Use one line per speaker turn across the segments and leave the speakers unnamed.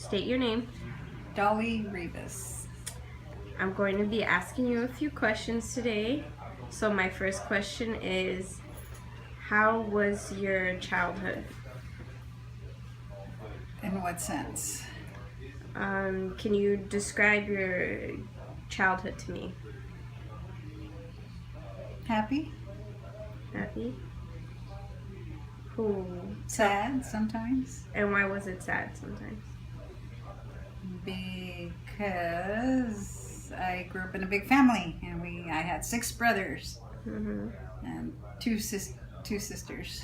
State your name.
Dolly Rebus.
I'm going to be asking you a few questions today. So my first question is, how was your childhood?
In what sense?
Can you describe your childhood to me?
Happy?
Happy? Who?
Sad sometimes?
And why was it sad sometimes?
Because I grew up in a big family and I had 6 brothers
Mm-hmm.
and two sisters.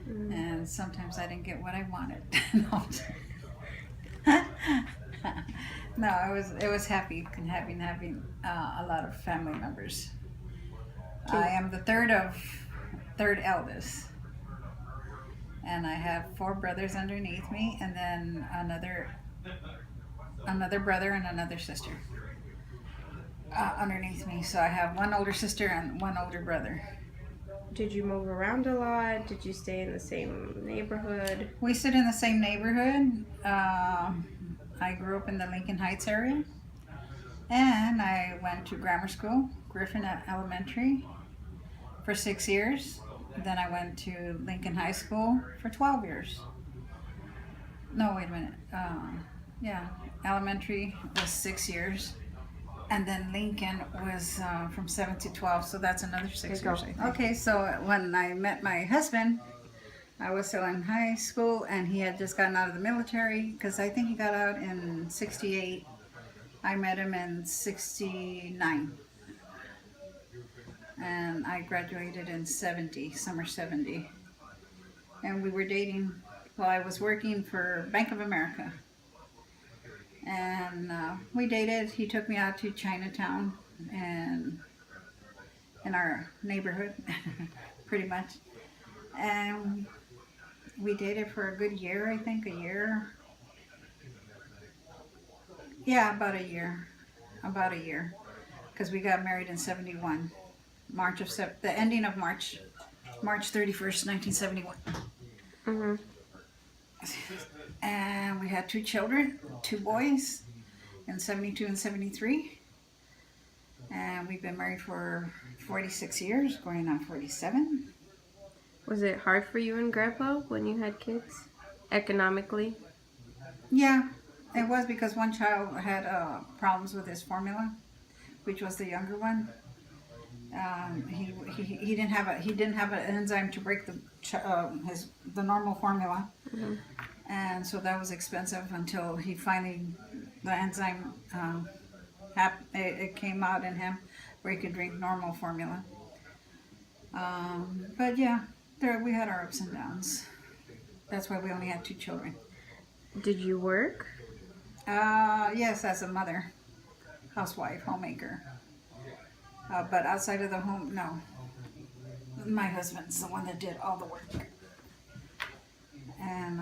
Mm-hmm.
And sometimes I didn't get what I wanted. No, it was happy and having a lot of family members. I am the third eldest, and I have 4 brothers underneath me, and then another brother and another sister underneath me. So I have 1 older sister and 1 older brother.
Did you move around a lot? Did you stay in the same neighborhood?
We stood in the same neighborhood. I grew up in the Lincoln Heights area, and I went to grammar school, Griffin Elementary, for 6 years. Then I went to Lincoln High School for 12 years. No, wait a minute. Yeah, elementary was 6 years. And then Lincoln was from 7 to 12, so that's another 6 years. Okay, so when I met my husband, I was still in high school, and he had just gotten out of the military, because I think he got out in 68. I met him in 69. And I graduated in 70, summer 70. And we were dating while I was working for Bank of America. And we dated. He took me out to Chinatown and in our neighborhood, pretty much. And we dated for a good year, I think, a year. Yeah, about a year. Because we got married in 71. The ending of March 31st, 1971.
Mm-hmm.
And we had 2 children, 2 boys, in 72 and 73. And we've been married for 46 years, going on 47.
Was it hard for you and Grandpa when you had kids, economically?
Yeah, it was, because one child had problems with his formula, which was the younger one. He didn't have an enzyme to break the normal formula.
Mm-hmm.
And so that was expensive until he finally, the enzyme, it came out in him where he could drink normal formula. But yeah, we had our ups and downs. That's why we only had 2 children.
Did you work?
Yes, as a mother, housewife, homemaker. But outside of the home, no. My husband's the one that did all the work. And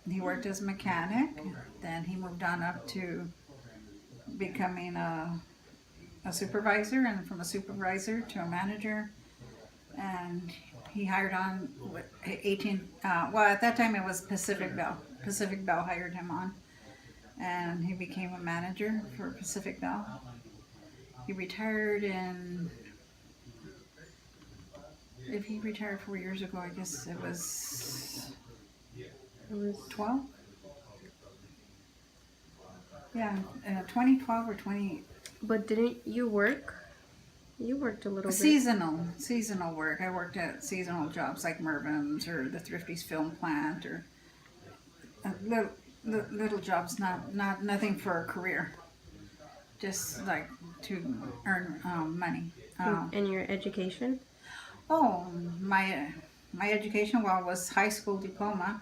he worked as a mechanic. Then he moved on up to becoming a supervisor, and from a supervisor to a manager. And he hired on with 18, well, at that time it was Pacific Bell. Pacific Bell hired him on. And he became a manager for Pacific Bell. He retired if he retired 4 years ago, I guess it was 12? Yeah, 2012 or 20.
But didn't you work? You worked a little bit.
Seasonal work. I worked at seasonal jobs like Mervyn's or the Thrifty's Film Plant, or little jobs, nothing for a career. Just like to earn money.
And your education?
Oh, my education, well, was high school diploma,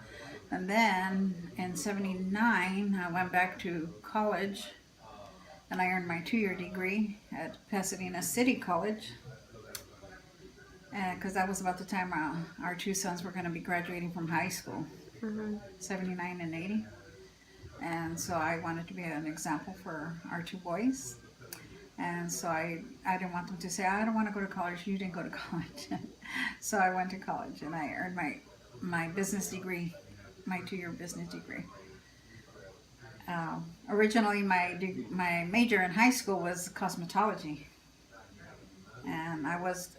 and then in 79 I went back to college, and I earned my 2-year degree at Pasadena City College, because that was about the time our 2 sons were going to be graduating from high school.
Mm-hmm.
79 and 80. And so I wanted to be an example for our 2 boys. And so I didn't want them to say, I don't want to go to college. You didn't go to college. So I went to college, and I earned my business degree, my 2-year business degree. Originally, my major in high school was cosmetology, and I was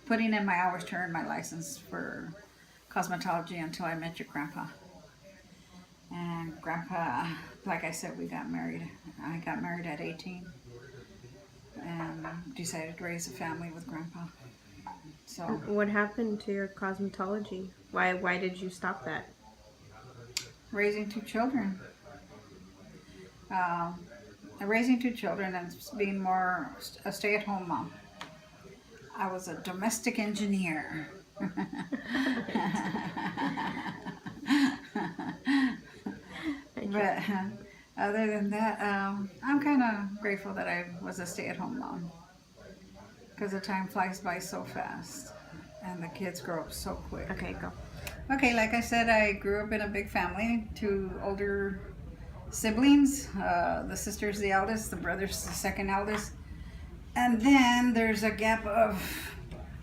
putting in my hours to earn my license for cosmetology until I met your grandpa. And grandpa, like I said, we got married. I got married at 18 and decided to raise a family with grandpa. So
What happened to your cosmetology? Why did you stop that?
raising two children. Um, Raising two children and being more a stay-at-home mom. I was a domestic engineer. But other than that, I'm kind of grateful that I was a stay-at-home mom because the time flies by so fast and the kids grow up so quick.
Okay, go.
Okay, like I said, I grew up in a big family, two older siblings. The sister's the eldest, the brother's the second eldest. And then there's a gap of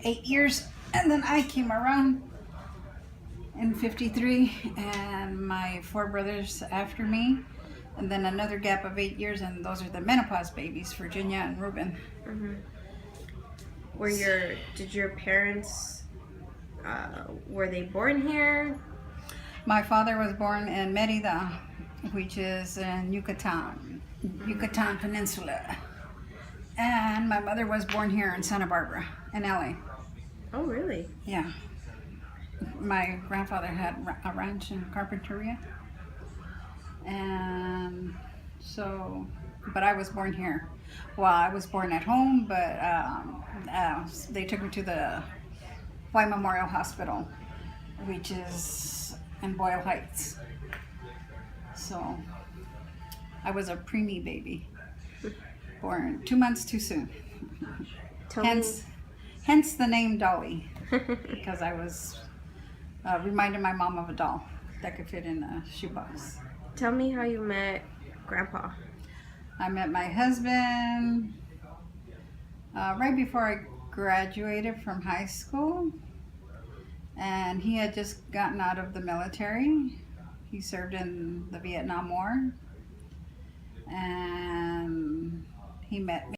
8 years, and then I came around in 53, and my four brothers after me, and then another gap of 8 years, and those are the menopause babies, Virginia and Ruben.
Mm-hmm. Did your parents, were they born here?
My father was born in Merida, which is in Yucatan Peninsula. And my mother was born here in Santa Barbara, in LA.
Oh, really?
Yeah. My grandfather had a ranch in Carpinteria. And so, but I was born here. Well, I was born at home, but they took me to the White Memorial Hospital, which is in Boyle Heights. So, I was a preemie baby, born 2 months too soon. Hence the name Dolly, because I was reminding my mom of a doll that could fit in a shoebox.
Tell me how you met Grandpa.
I met my husband right before I graduated from high school, and he had just gotten out of the military. He served in the Vietnam War, and he met me.